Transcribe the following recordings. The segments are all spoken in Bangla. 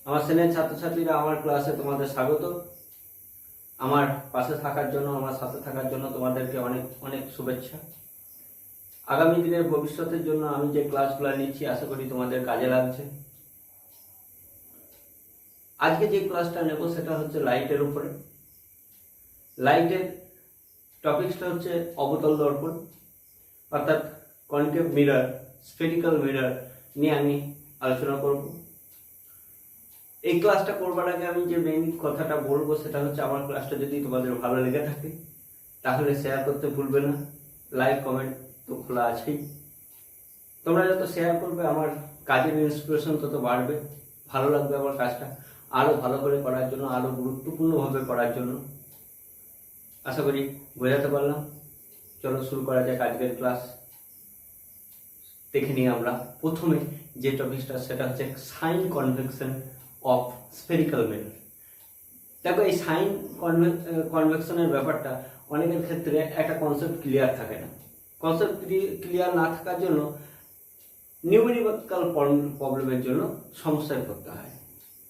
আমার শ্রেণীর ছাত্রছাত্রীরা, আমার ক্লাসে তোমাদের স্বাগত। আমার পাশে থাকার জন্য, আমার সাথে থাকার জন্য তোমাদেরকে অনেক অনেক শুভেচ্ছা। আগামী দিনের ভবিষ্যতের জন্য আমি যে ক্লাসগুলো নিচ্ছি আশা করি তোমাদের কাজে লাগছে। আজকে যে ক্লাসটা নেব সেটা হচ্ছে লাইটের উপরে। লাইটের টপিকসটা হচ্ছে অবতল দর্পণ, অর্থাৎ কনকেভ মিরর, স্ফেরিক্যাল মিরর নিয়ে আমি আলোচনা করব। এই ক্লাসটা করবার আগে আমি যে মেইন কথাটা বলবো সেটা হচ্ছে, আমার ক্লাসটা যদি তোমাদের ভালো লেগে থাকে তাহলে শেয়ার করতে ভুলবে না। লাইক কমেন্ট তো খোলা আছেই। তোমরা যত শেয়ার করবে আমার কাজের ইন্সপিরেশন তত বাড়বে, ভালো লাগবে আমার কাজটা আরও ভালো করে করার জন্য, আরও গুরুত্বপূর্ণভাবে করার জন্য। আশা করি বোঝাতে পারলাম। চলো শুরু করা যাক আজকের ক্লাস। দেখে নিই আমরা প্রথমে যে টপিকটা, সেটা হচ্ছে sign convention of spherical mirror. দেখো, এই সাইন কনভেকশনের ব্যাপারটা অনেকের ক্ষেত্রে একটা কনসেপ্ট ক্লিয়ার থাকে না। কনসেপ্ট ক্লিয়ার না থাকার জন্য নিউমেরিক্যাল প্রবলেমের জন্য সমস্যায় পড়তে হয়।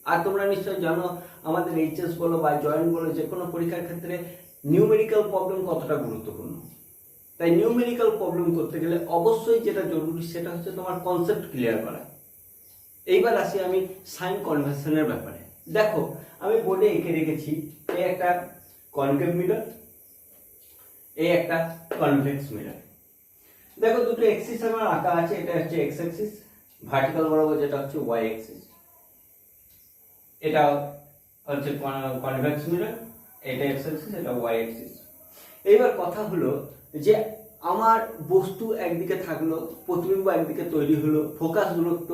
আর তোমরা নিশ্চয়ই জানো, আমাদের এইচএস বলো বা জয়েন্ট বলো, যে কোনো পরীক্ষার ক্ষেত্রে নিউমেরিক্যাল প্রবলেম কতটা গুরুত্বপূর্ণ। তাই নিউমেরিক্যাল প্রবলেম করতে গেলে অবশ্যই যেটা জরুরি সেটা হচ্ছে তোমার কনসেপ্ট ক্লিয়ার করা। এইবার আসি আমি সাইন কনভেকশনের ব্যাপারে। দেখো, আমি বোর্ডে এঁকে রেখেছি, এই একটা কনকেভ মিরর, এই একটা কনভেক্স মিরর। দেখো, দুটো এক্সিস আমার আঁকা আছে। এটা হচ্ছে এক্স অ্যাক্সিস, ভার্টিক্যাল বরাবর যেটা হচ্ছে ওয়াই অ্যাক্সিস। এটা হচ্ছে কনভেক্স মিরর, এটা এক্স অ্যাক্সিস, এটা ওয়াই অ্যাক্সিস। এইবার কথা হলো যে আমার বস্তু একদিকে থাকলো, প্রতিবিম্ব একদিকে তৈরি হলো, ফোকাস দূরত্ব,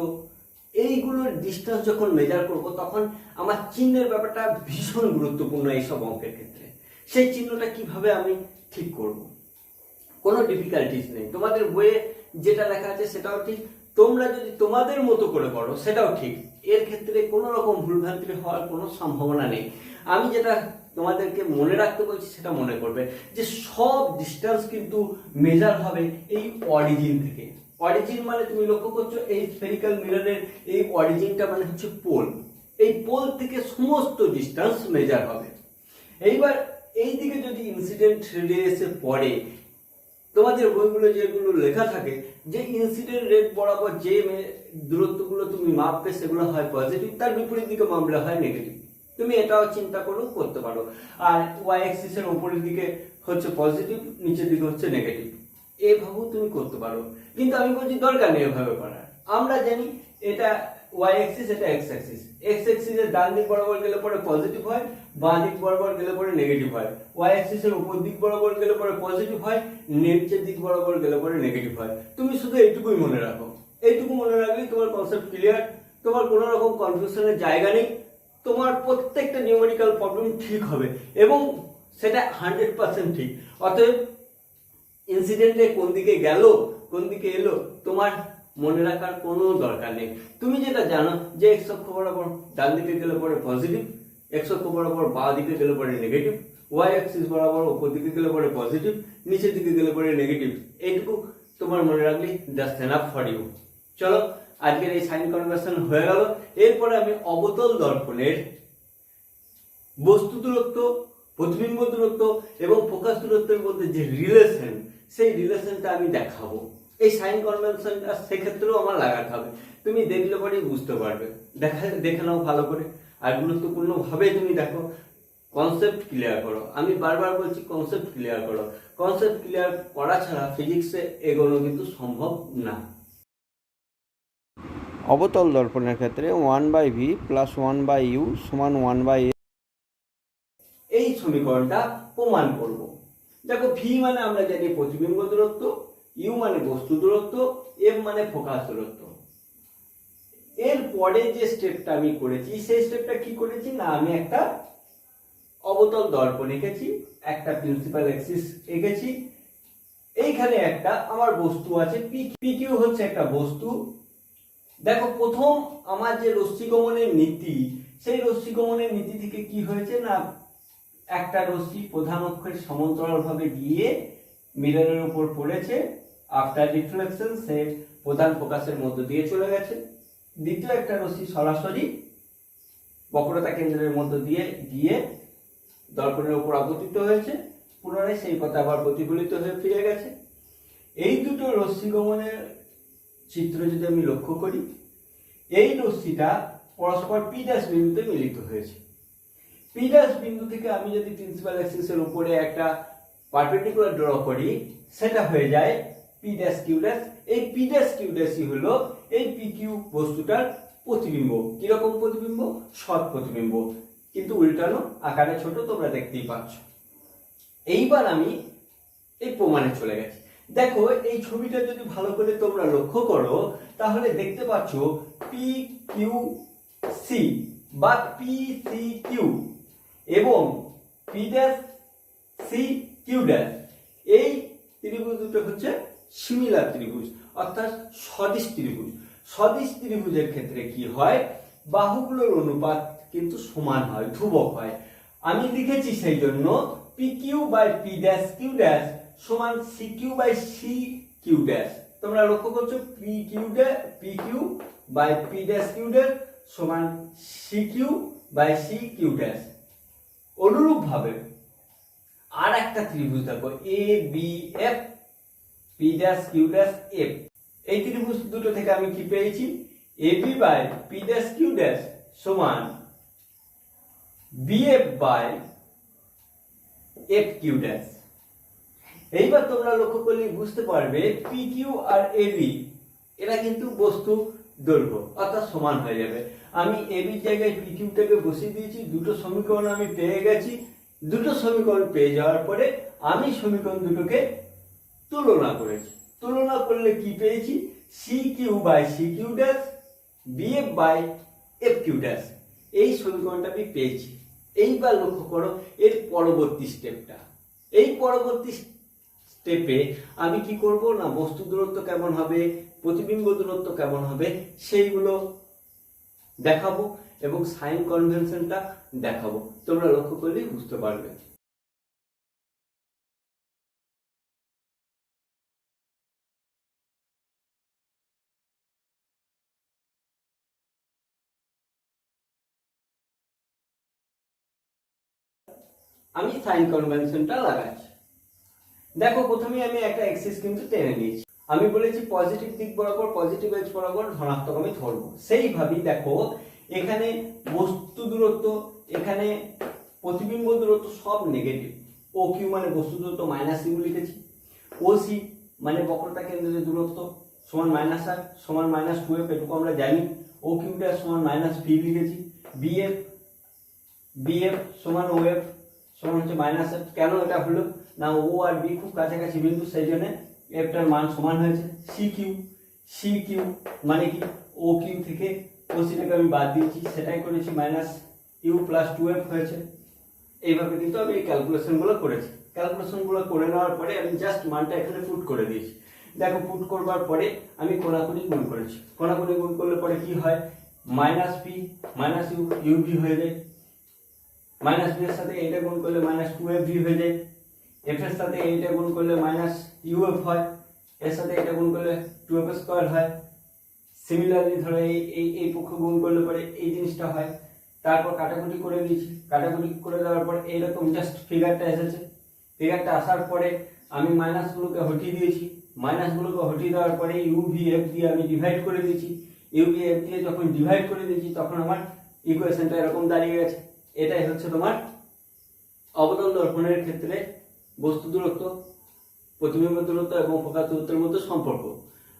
এইগুলোর ডিস্টেন্স যখন মেজার করব তখন আমার চিহ্নের ব্যাপারটা ভীষণ গুরুত্বপূর্ণ এইসব অঙ্কের ক্ষেত্রে। সেই চিহ্নটা কিভাবে আমি ঠিক করব, কোনো ডিফিকাল্টিস নেই। তোমাদের বইয়ে যেটা লেখা আছে সেটাও ঠিক, তোমরা যদি তোমাদের মতো করে করো সেটাও ঠিক। এর ক্ষেত্রে কোনো রকম ভুলভ্রান্তি হওয়ার কোনো সম্ভাবনা নেই। আমি যেটা তোমাদেরকে মনে রাখতে বলছি সেটা মনে করবে যে সব ডিস্টেন্স কিন্তু মেজার হবে এই অরিজিন থেকে। অরিজিন মানে তুমি লক্ষ্য করছো এই স্ফেরিক্যাল মিররের এই অরিজিনটা মানে হচ্ছে পোল। এই পোল থেকে সমস্ত ডিস্টেন্স মেজার হবে। এইবার এই দিকে যদি ইনসিডেন্ট রেডিয়াসে পড়ে, তোমাদের বইগুলো যেগুলো লেখা থাকে যে ইনসিডেন্ট রেট বরাবর যে দূরত্বগুলো তুমি মাপবে সেগুলো হয় পজিটিভ, তার বিপরীত দিকে মাপলে হয় নেগেটিভ। তুমি এটাও চিন্তা করেও করতে পারো। আর ওয়াই অ্যাক্সিসের উপরের দিকে হচ্ছে পজিটিভ, নিচের দিকে হচ্ছে নেগেটিভ, এভাবেও তুমি করতে পারো। কিন্তু আমি বলছি দরকার নেই এভাবে করার। আমরা জানি এটা ওয়াই অ্যাক্সিস, এটা এক্স অ্যাক্সিস। এক্স অ্যাক্সিসের ডান দিক বরাবর গেলে পরে পজিটিভ হয়, বাঁ দিক বরাবর গেলে পরে নেগেটিভ হয়। ওয়াই অ্যাক্সিসের উপর দিক বরাবর গেলে পরে পজিটিভ হয়, নিচের দিক বরাবর গেলে পরে নেগেটিভ হয়। তুমি শুধু এইটুকুই মনে রাখো। এইটুকু মনে রাখলেই তোমার কনসেপ্ট ক্লিয়ার। তোমার কোনো রকম কনফিউশনের জায়গা নেই। তোমার প্রত্যেকটা নিউমেরিক্যাল প্রবলেম ঠিক হবে এবং সেটা 100% ঠিক। অতএব ইনসিডেন্টে কোন দিকে গেল, কোন দিকে এলো, তোমার মনে রাখার কোনো দরকার নেই। তুমি যেটা জানো যে এক্স অক্ষ বরাবর ডান দিকে গেলে পরে পজিটিভ, এক্স অক্ষ বরাবর বাঁ দিকে গেলে পরে নেগেটিভ, ওয়াই অ্যাক্সিস বরাবর উপর দিকে গেলে পরে পজিটিভ, নিচের দিকে গেলে পরে নেগেটিভ। এইটুকু তোমার মনে রাখলেই জাস্ট এনাফ ফর ইউ। চলো, আজকের এই সাইন কনভার্সন হয়ে গেল। এরপরে আমি অবতল দর্পণের বস্তু দূরত্ব, প্রতিবিম্ব দূরত্ব এবং ফোকাস দূরত্বের মধ্যে যে রিলেশন, সেই রিলেশনটা আমি দেখাবো। এই সাইন কনভেনশনটা সেক্ষেত্রেও আমার লাগাতে হবে। তুমি দেখলে পরেই বুঝতে পারবে। দেখে নাও ভালো করে, আর গুরুত্বপূর্ণভাবে তুমি দেখো। কনসেপ্ট ক্লিয়ার করো। আমি বারবার বলছি কনসেপ্ট ক্লিয়ার করো। কনসেপ্ট ক্লিয়ার করা ছাড়া ফিজিক্সে এগোনো কিন্তু সম্ভব না। অবতল দর্পণের ক্ষেত্রে 1/v + 1/u = 1/a। এই সমীকরণটা প্রমাণ করব। দেখো, ভি মানে আমরা জানি প্রতিবিম্ব দূরত্ব, ইউ মানে বস্তু দূরত্ব, এম মানে ফোকাস দূরত্ব। এর পরে যে স্টেপটা আমি করেছি, সেই স্টেপটা কি করেছি না, আমি একটা অবতল দর্পণ এঁকেছি, একটা প্রিন্সিপাল অ্যাক্সিস এঁকেছি। এইখানে একটা আমার বস্তু আছে, পি কিউ হচ্ছে একটা বস্তু। দেখো, প্রথম আমার যে রশ্মিগমনের নীতি, সেই রশ্মিগমনের নীতি থেকে কি হয়েছে না, একটা রশ্মি প্রধান অক্ষের সমান্তরালভাবে গিয়ে মিররের উপর পড়েছে। আফটার রিফ্লেকশন সে প্রধান ফোকাসের মধ্য দিয়ে চলে গেছে। দ্বিতীয় একটা রশ্মি সরাসরি বক্রতা কেন্দ্রের মধ্য দিয়ে গিয়ে দর্পণের উপর আপতিত হয়েছে, পুনরায় সেই পথে আবার প্রতিফলিত হয়ে ফিরে গেছে। এই দুটো রশ্মিগমনের চিত্র যদি আমি লক্ষ্য করি, এই রশ্মিটা পরস্পর পি ড্যাশ বিন্দুতে মিলিত হয়েছে। পি ড্যাশ বিন্দু থেকে আমি যদি প্রিন্সিপাল অ্যাক্সিসের উপরে একটা পারপেন্ডিকুলার ড্র করি, সেটা হয়ে যায় পি ড্যাশ কিউ ড্যাশ। এই পি ড্যাশ কিউ ড্যাশই হলো এই পি কিউ বস্তুটার প্রতিবিম্ব। কিরকম প্রতিবিম্ব? সৎ প্রতিবিম্ব, কিন্তু উল্টানো আকারে ছোট, তোমরা দেখতেই পাচ্ছ। এইবার আমি এই প্রমাণে চলে গেছি। দেখো, এই ছবিটা যদি ভালো করে তোমরা লক্ষ্য করো, তাহলে দেখতে পাচ্ছ পি কিউ সি বা পি সি কিউ এবং P dash C Q dash, এই ত্রিভুজ দুটো হচ্ছে সিমিলার ত্রিভুজ, অর্থাৎ সদিশ ত্রিভুজ। সদিশ ত্রিভুজের ক্ষেত্রে কি হয়? বাহুগুলোর অনুপাত কিন্তু সমান হয়, ধ্রুবক হয়। আমি লিখেছি সেই জন্য P Q by P dash Q dash সমান C Q by C Q dash. তোমরা লক্ষ্য করছো P Q by P dash Q dash সমান C Q by C Q dash. অনুরূপ ভাবে আর একটা ত্রিভুজ দেখো, A B F P dash Q dash F. এই ত্রিভুজ দুটো থেকে আমি কি পেয়েছি? A B by P dash Q dash সমান B F by F Q dash. এইবার তোমরা লক্ষ্য করলে বুঝতে পারবে P Q R A B এরা কিন্তু বস্তু দৈর্ঘ্য, অর্থাৎ সমান হয়ে যাবে। আমি এ বির জায়গায় পি কিউটাকে বসিয়ে দিয়েছি, দুটো সমীকরণ আমি পেয়ে গেছি। দুটো সমীকরণ পেয়ে যাওয়ার পরে আমি সমীকরণ দুটোকে তুলনা করেছি। তুলনা করলে কি পেয়েছি? C Q by C Q dash B F by F Q dash. এই সমীকরণটা আমি পেয়েছি। এইবার লক্ষ্য করো এর পরবর্তী স্টেপটা। এই পরবর্তী স্টেপে আমি কি করব না, বস্তু দূরত্ব কেমন হবে, প্রতিবিম্ব দূরত্ব কেমন হবে, সেইগুলো দেখাবো এবং সাইন কনভেনশনটা দেখাবো। তোমরা লক্ষ্য করলেই বুঝতে পারবে। আমি সাইন কনভেনশনটা লাগাচ্ছি। দেখো, প্রথমে আমি একটা এক্সিস কিন্তু টেনে নিয়েছি। আমি বলেছি পজিটিভ দিক বরাবর, পজিটিভ এক্স বরাবর ধনাত্মক আমি ধরবো। সেইভাবেই দেখো, এখানে বস্তু দূরত্ব, এখানে প্রতিবিম্ব দূরত্ব সব নেগেটিভ। ও কিউ মানে বস্তু দূরত্ব মাইনাস ইউ লিখেছি। ও সি মানে বক্রতা কেন্দ্রের দূরত্ব সমান মাইনাস আর সমান মাইনাস টু এফ, এটুকু আমরা জানি। ও কিউ ড্যাশ সমান মাইনাস ভি লিখেছি। বিএফ সমান ও এফ সমান হচ্ছে মাইনাস এফ। কেন এটা হলো না, ও আর বি খুব কাছাকাছি বিন্দু, সেই জন্য এফটার মান সমান হয়েছে। সি কিউ মানে কি, ও কিউ থেকে ও সিটাকে আমি বাদ দিয়েছি, সেটাই করেছি, minus U plus two F হয়েছে। এইভাবে কিন্তু আমি এই ক্যালকুলেশনগুলো করেছি। ক্যালকুলেশনগুলো করে নেওয়ার পরে আমি জাস্ট মানটা এখানে পুট করে দিয়েছি। দেখো, পুট করবার পরে আমি কোনাকুনি গুণ করেছি। কোনাকুনি গুণ করলে পরে কি হয়, minus P minus U, U V হয়ে যায়। মাইনাস বি এর সাথে এইটা গুণ করলে মাইনাস টু এফ ভি হয়ে যায়। এফ এর সাথে এইটা গুণ করলে মাইনাস ইউ এফ হয়। এর সাথে এটা গুণ করলে টু এফ স্কোয়ার হয়। সিমিলারলি ধরো এই পক্ষ গুণ করলে পরে এই জিনিসটা হয়। তারপর কাটাকুটি করে দিয়েছি। কাটাকুটি করে দেওয়ার পর এইরকম জাস্ট ফিগারটা এসেছে। ফিগারটা আসার পরে আমি মাইনাসগুলোকে হটিয়ে দিয়েছি। মাইনাসগুলোকে হটিয়ে দেওয়ার পরে ইউ ভি এফ দিয়ে আমি ডিভাইড করে দিয়েছি। ইউ ভি এফ দিয়ে যখন ডিভাইড করে দিয়েছি তখন আমার ইকুয়েশনটা এরকম দাঁড়িয়ে গেছে। এটাই হচ্ছে তোমার অবতল দর্পণের ক্ষেত্রে বস্তু দূরত্ব, প্রতিবিম্ব দূরত্ব এবং ফোকাস দূরত্বের মধ্যে সম্পর্ক।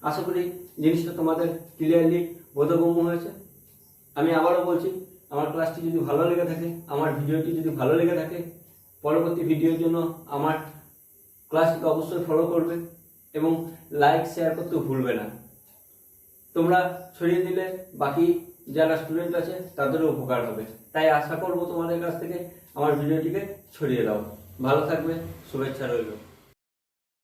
আশা করি জিনিসটা তোমাদের ক্লিয়ারলি বোধগম্য হয়েছে। আমি আবারও বলছি, আমার ক্লাসটি যদি ভালো লেগে থাকে, আমার ভিডিওটি যদি ভালো লেগে থাকে, পরবর্তী ভিডিওর জন্য আমার ক্লাসটিকে অবশ্যই ফলো করবে এবং লাইক শেয়ার করতে ভুলবে না। তোমরা ছড়িয়ে দিলে বাকি যারা স্টুডেন্ট আছে তাদেরও উপকার হবে। তাই আশা করব তোমাদের কাছ থেকে আমার ভিডিওটিকে ছড়িয়ে দাও। ভালো থাকবে, শুভেচ্ছা রইল।